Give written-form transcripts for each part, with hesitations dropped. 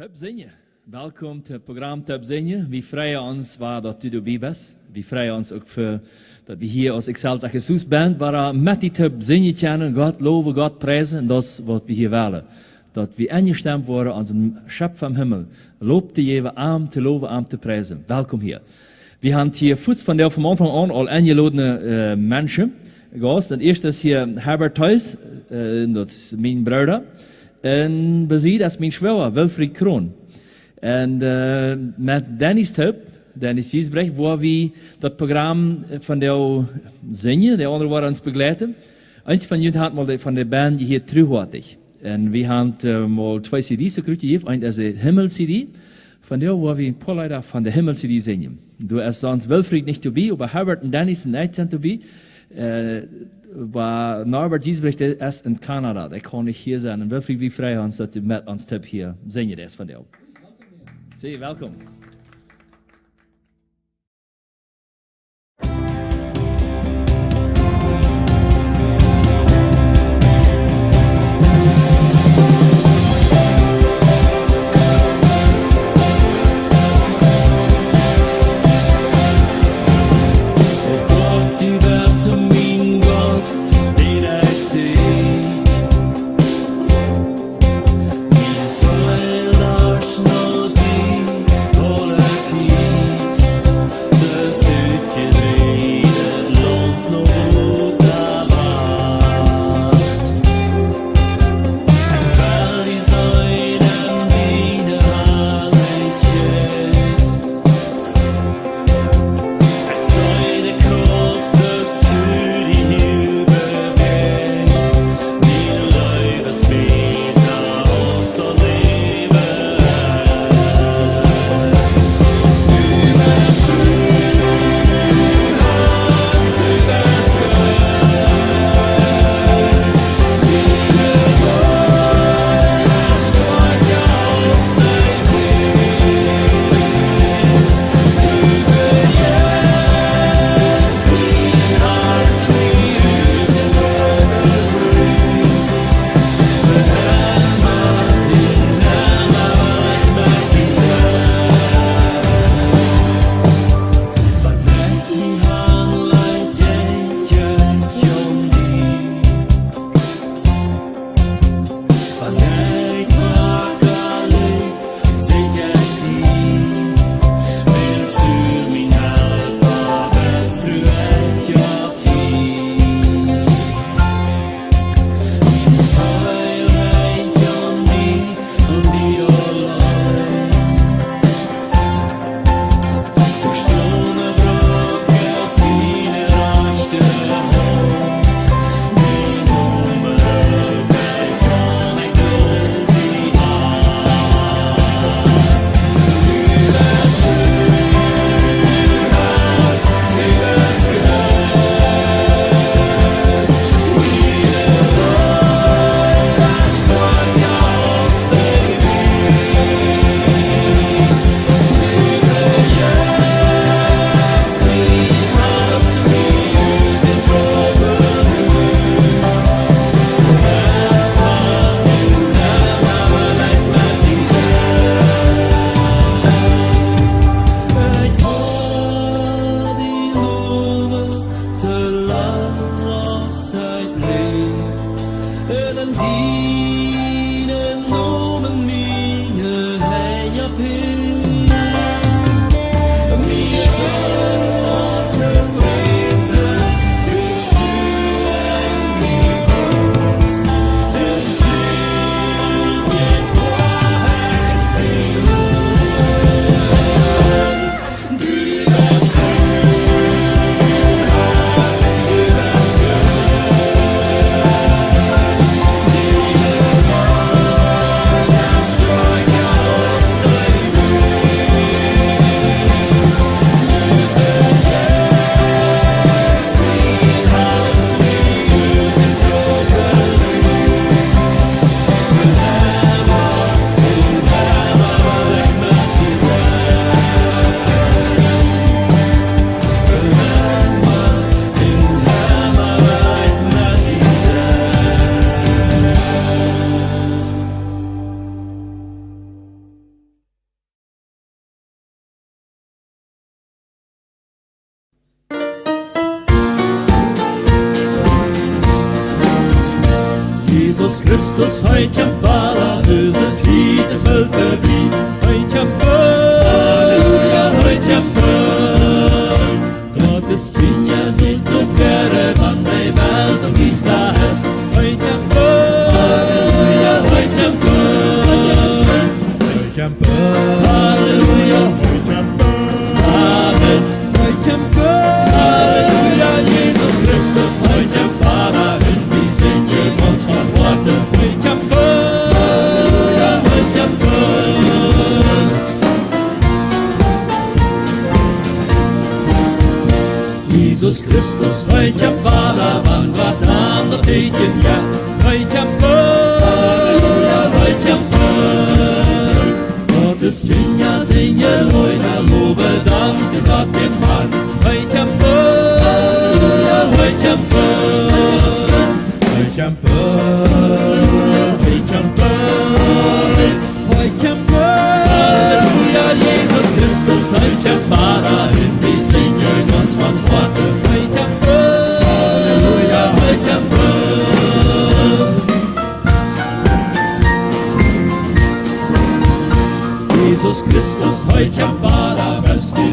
Typ zingen. Welkom to het programma Typ zingen. We vrijen ons waar dat u erbij bent. We vrijen ons ook voor dat we hier als Exalta Jesus band, waar met die Typ zingen kunnen, God loven, God prijzen. En dat is wat we hier willen. Dat we ingestemd worden aan een schep van Himmel. Lob te geven, aan te loven, aan te prijzen. Welkom hier. We hebben hier voets van van Anfang an al ingeladene mensen gehad. En eerst is hier Herbert Thuis, dat is mijn broeder. En bezien, dat is mijn schwager, Wilfried Kroon. En met Dennis Typ, Dennis Giesbrecht, waar we dat programma van jou zingen, de anderen waren ons begeleiden. Eins van jullie had mal van de band hier terugwaardig. En we hebben mal 2 CD's gekregen. Eén is de Himmel-CD. Von der, wo wir ein paar Leute von der Himmel-CD singen. Du ist sonst Wilfried nicht dabei, aber Herbert und Dennis sind nicht dabei. Aber Norbert Giesbrecht ist in Kanada, der kann nicht hier sein. Und Wilfried, wie frei uns, dass du mit uns Tipp hier singen das von dir. Sehr willkommen. Oh Christus, heute am Vater, diese Zeit ist voll verblieben. Heute am Halleluja, heute am Gottes Dinge sind auf Erde, wann die Welt und wie es da ist. Heute am Halleluja, heute am Halleluja, Amen. Heute am Halleluja, Jesus Christus, heute am Vater, und wir singen uns von Worte. Heute am Halleluja, heute am Jesus Christus, heute am Vater, wann war dann noch Tätchen, ja. Heute am Halleluja, heute am Gottes Dinge singen, Leute, lobe, danke Gott dem Herrn. Heute am Halleluja, heute am heute am heute am heute am Halleluja, Jesus Christus, heute am Vater, und wir singen uns von Worte. Heute am Halleluja, heute am Jesus Christus, heute am Vater, was du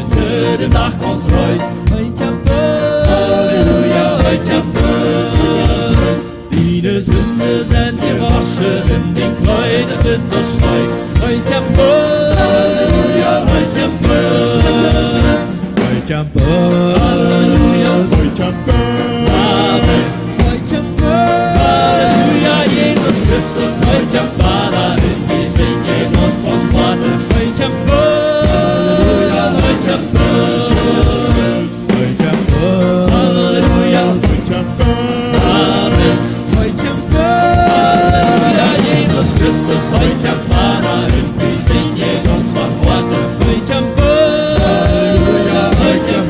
dem Nacht uns reut. Heute am Halleluja, heute am Deine Sünde sind gewaschen, in den Kleidern sind verschneit. Heute am Halleluja, heute am heute am Halleluja, heute am Amen. Heute am Halleluja, Jesus Christus, heute am Vater, und wir singen uns von Vater. Heute am Halleluja, heute am Halleluja, heute am Amen. Heute am Halleluja, Jesus Christus, heute am Vater, und wir singen uns von Vater. Heute am Halleluja, heute am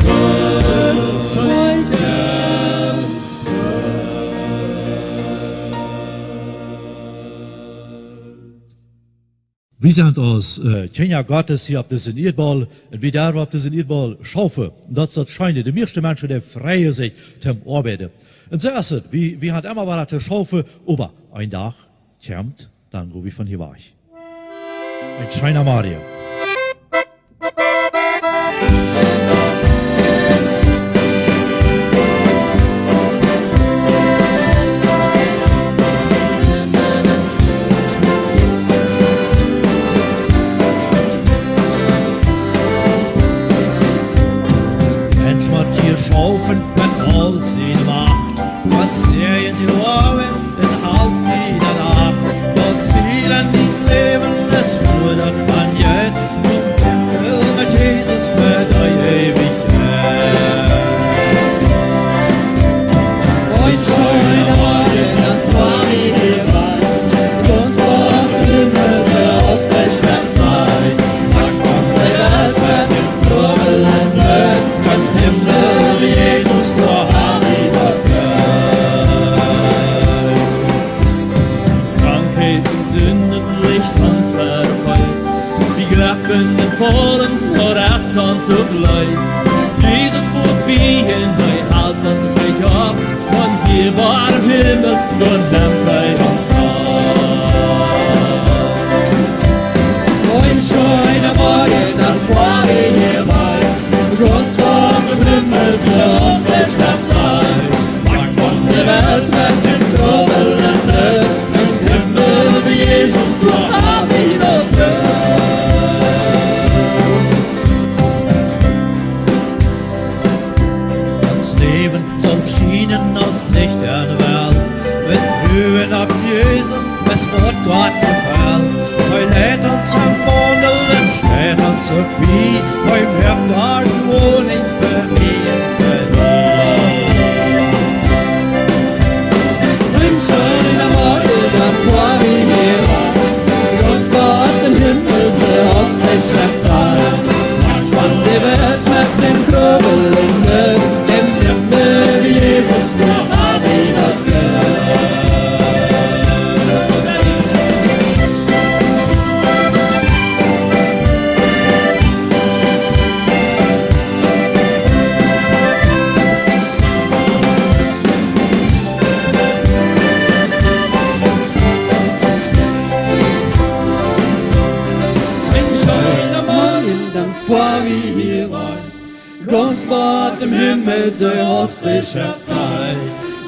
We zijn als Kenia Gottes hier op deze Erdball en wie daar op deze Erdball schaffen. Dat is dat schijnen de meeste mensen die vrije zich te arbeiten. En zo is het. We gaan immer wat te schaffen, aber een dag komt, dan gaan we van hier weg. Een China Maria. Schaufen met al zijn macht, wat zeeën die Ohren en halt die de Nacht. Wat zielen die leven, es nur dat man jet, und im Himmel mit Jesus wird Ewigkeit. Heute soll eine Morgen nach Fari geweiht, uns vor dem Himmel der Ostweststadt sein. Ach, von der Welt wird im Trubel und Nöt, von Himmel Jesus nur Heiligkeit. Krankheit und Sünden Licht uns verfeuert, wie Grappen im Vollen nur das uns zugleich. Jesus vorbei, halt uns nicht ab, von hier war im Himmel, nur nimmt bei uns ab. Ein schöner Morgen, dann fahr ich hier weit, Gott vor dem Himmel für uns der Stadt sein. Macht von der Welt mit dem Trubel und Nöt, im Himmel wie Jesus, du hab ihn und Das Leben soll schienen aus nicht der Welt, wenn Höhen ab Jesus, es wird Gott gefällt. Hij leidt ons aan wandelen, steht uns wie, hij merkt daar de woning für mich und für dich. Ein schöner Morgen, dann fahr ich hier weit, Gott vor dem Himmel zur Ostweststadt sein. Macht von der Welt mit dem Trubel und Nöt, im Himmel wie Jesus, du hab ihn und bevor wir hier waren. Ganz bald im Himmel soll hast du Chefzeit.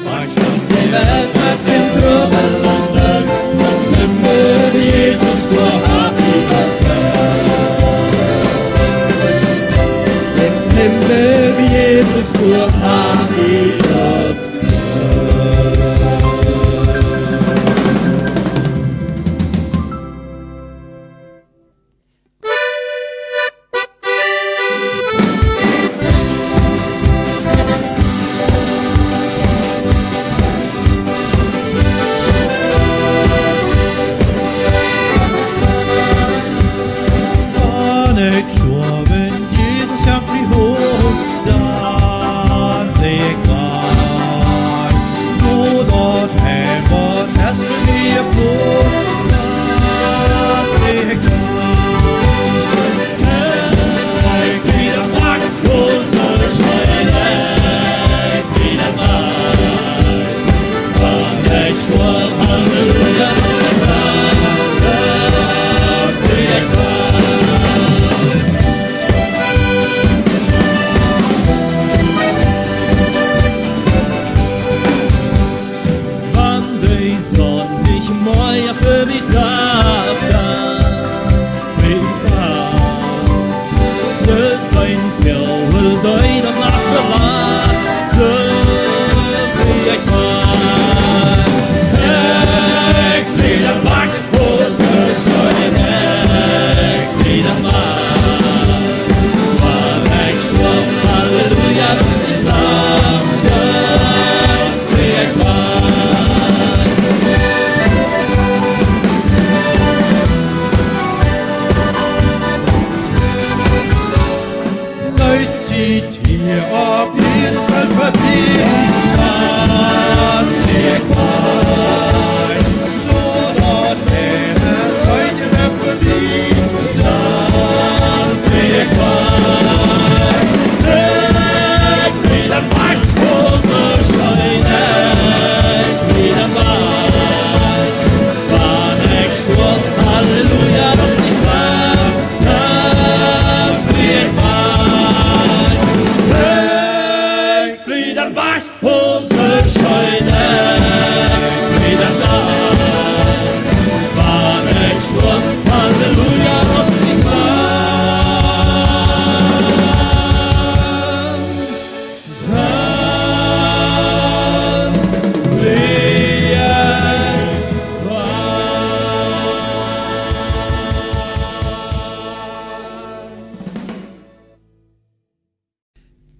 Mach schon die Welt mit dem Trubel und nimm mir Jesus durch Nimm mir Jesus durch Habitat.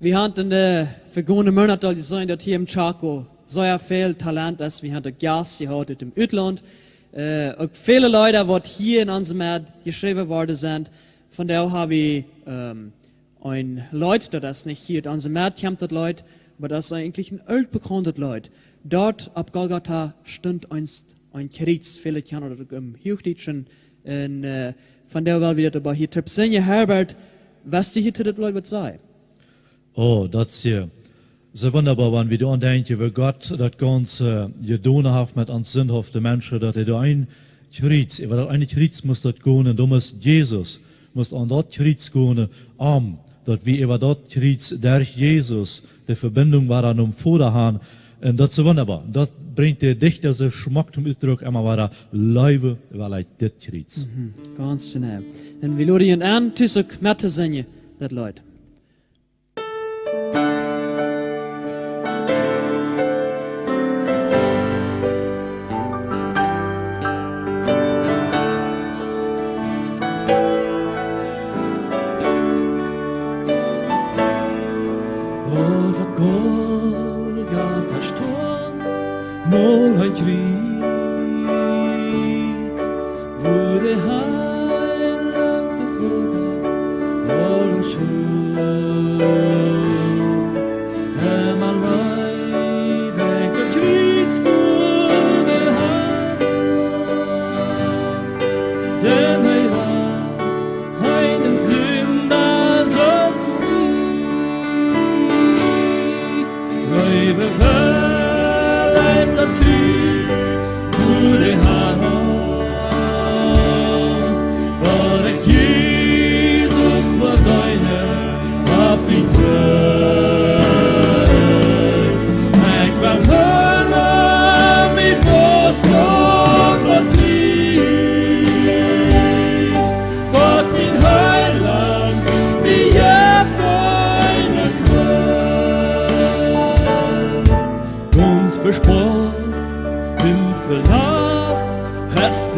Vi har inte den förgående månaden gesehen, att här i Chaco så är fel talent, att vi har det gas i havet im utland. Och viele Leute, vad hier in unserem Erd geschrieben worden sind, von der har vi ein Leute, das nicht hier in unserem Erd kommt, das Leute, aber das ist eigentlich ein altbekanntes Leute. Dort ab Golgatha stund einst ein Kreuz, viele kennen das im Hochdeutschen, von der weil wir dabei hier Trepsenje Herbert, was die hier zu das Leute wird sein. Oh, das ist ja so wunderbar, wenn wir da denken, wie Gott das Ganze getan hat mit uns sündhaften Menschen, dass da ein Kreuz, über das eine Kreuz muss das gehen, und da muss Jesus, muss an das Kreuz gehen, dass wir über das Kreuz durch Jesus die Verbindung war an dem Vater haben. Und das ist so wunderbar. Das bringt der Dichter so Schmack zum Ausdruck, immer wieder Leuwe, weil das Kreuz. Ganz genau. Und wir lassen ihn an, Tüssuk, Mette singen, das Leute. Wurde heiland betrogen, alle schön.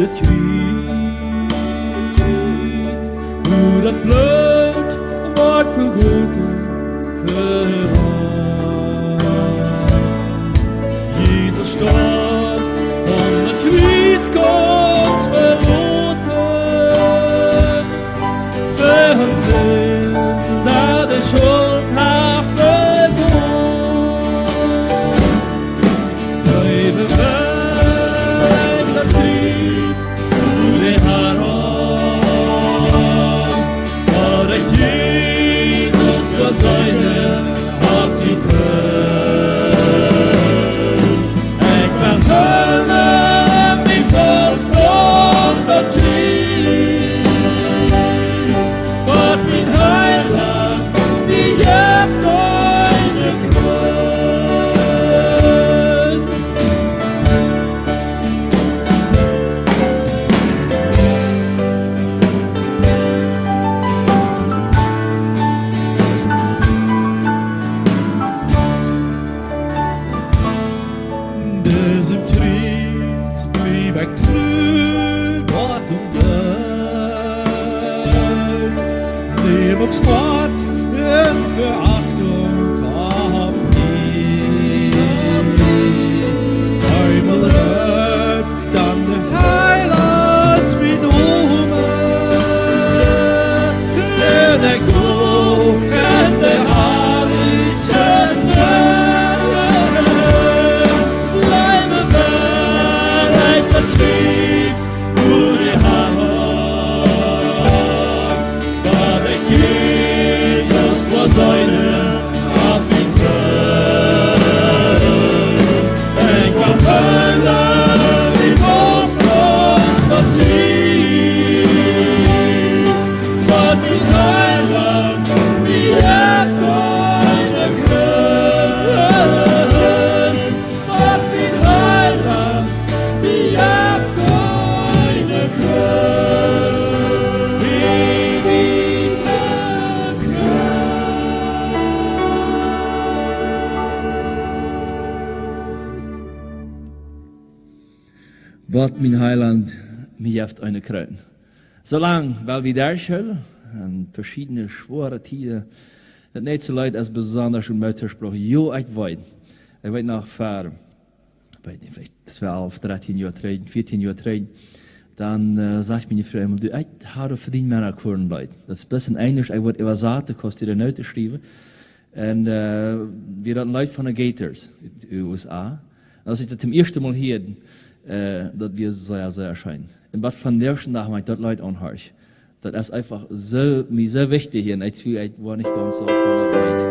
de trieste tijd, hoe dat bloed wordt vergoten verhaal. Jezus starb om de triest Gods verloten, für uns sind, da die Schuld haft Sport in Verachtung kommt nie. Einmal hebt dann der Heiland wie Nume, der Gott in der Herrlichen bleibe verleiht der Triebs, wo die Hand seine Absicht denk an Hölle, die Brustland und Triebs, Gott wie Heiland, wie deine Krön, Gott wie Heiland, wie deine Krön, Gott, mein Heiland, mir haft eine Krön. Solange, weil wir da schön, an verschiedene schwere Tiere, das nicht so leid als besonders im Muttersprache, jo, ich weiß noch vor, vielleicht 12, 13 Jahre, 14 Jahre, dann sagt meine Frau immer, du, ich habe verdient meiner Kuren leid. Das ist bloß in Englisch, ich wollte über Saate, kostet ihr Noten schreiben. Und wir hatten Leute von den Gators, in den USA. Als ich das zum ersten Mal hier, dat wir sehr, sehr erscheinen. Und was von der ersten Tag meint, das Leute anhörig. Das ist einfach so, mir sehr wichtig hier. Und ich war nicht ganz so von der Welt.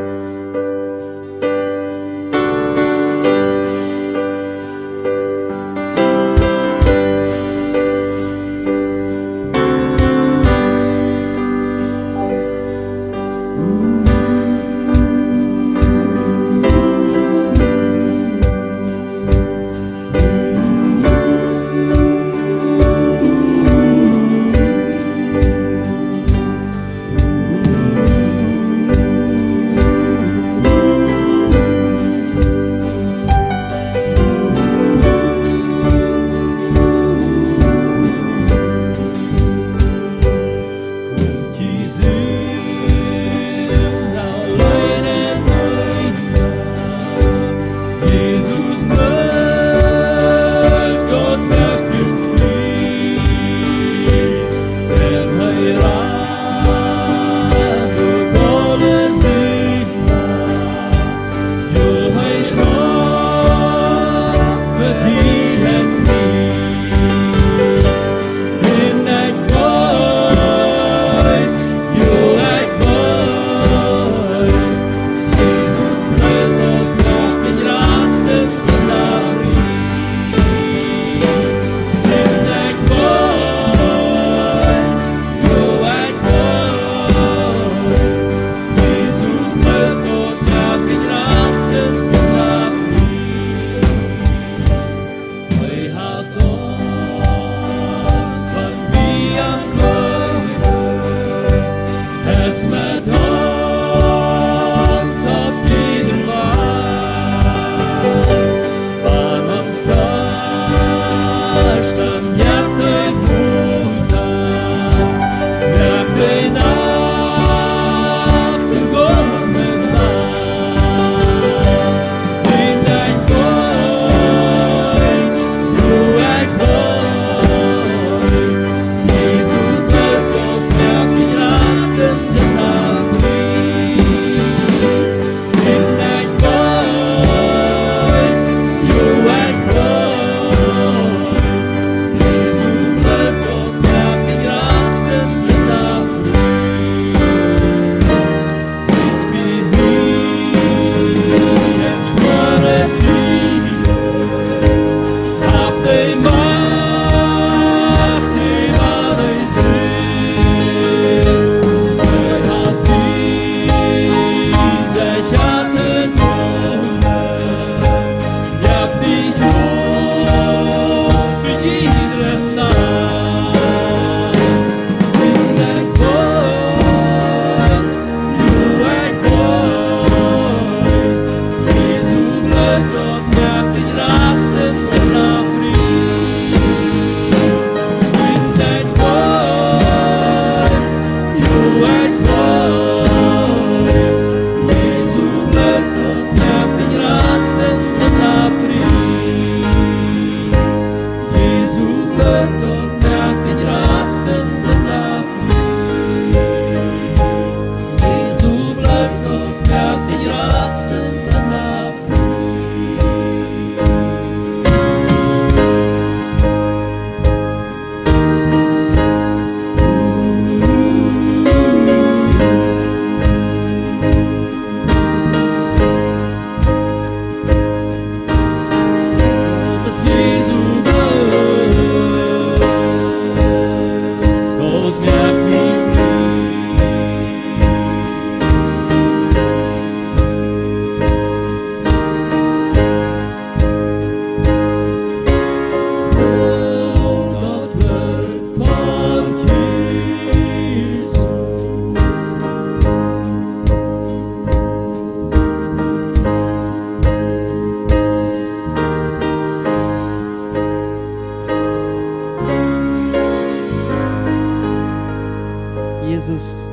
Jesus,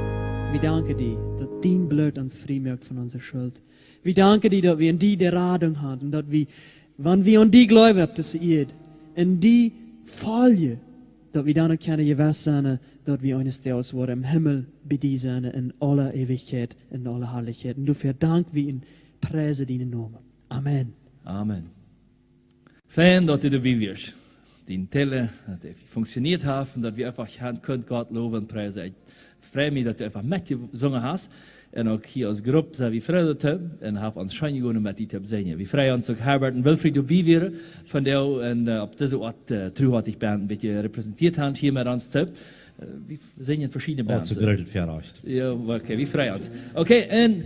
wir danken dir, dass dein Blut uns frei macht von unserer Schuld. Wir danken dir, dass wir in die der Radung haben und dass wir, wenn wir an die glauben, dass sie in die Folie, dass wir dann können gewiss sein, dass wir eines Tages im Himmel bei dir sein, in aller Ewigkeit, in aller Herrlichkeit. Und dafür danken wir und preisen deinen Namen. Amen. Amen. Fijn dat u erbij was. Die Telle, dat het funktioniert hat und dass wir einfach könnt Gott loben und preisen. Ich freue mich, dass du einfach mitgesungen hast. Und auch hier als Gruppe sind wir Freude und haben uns schön gewonnen mit die Singen. Wir freuen uns auch Herbert und Wilfried dabei wären von der und auf diese Ort Truhartig Band ein bisschen repräsentiert haben hier mit uns. Wir singen verschiedene Bands. Also geredet verreicht. Ja, okay, wir freuen uns. Okay, und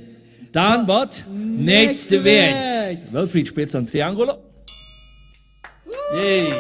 dann was? Nächste Weg. Wilfried spielt so ein Triangulo. Yay.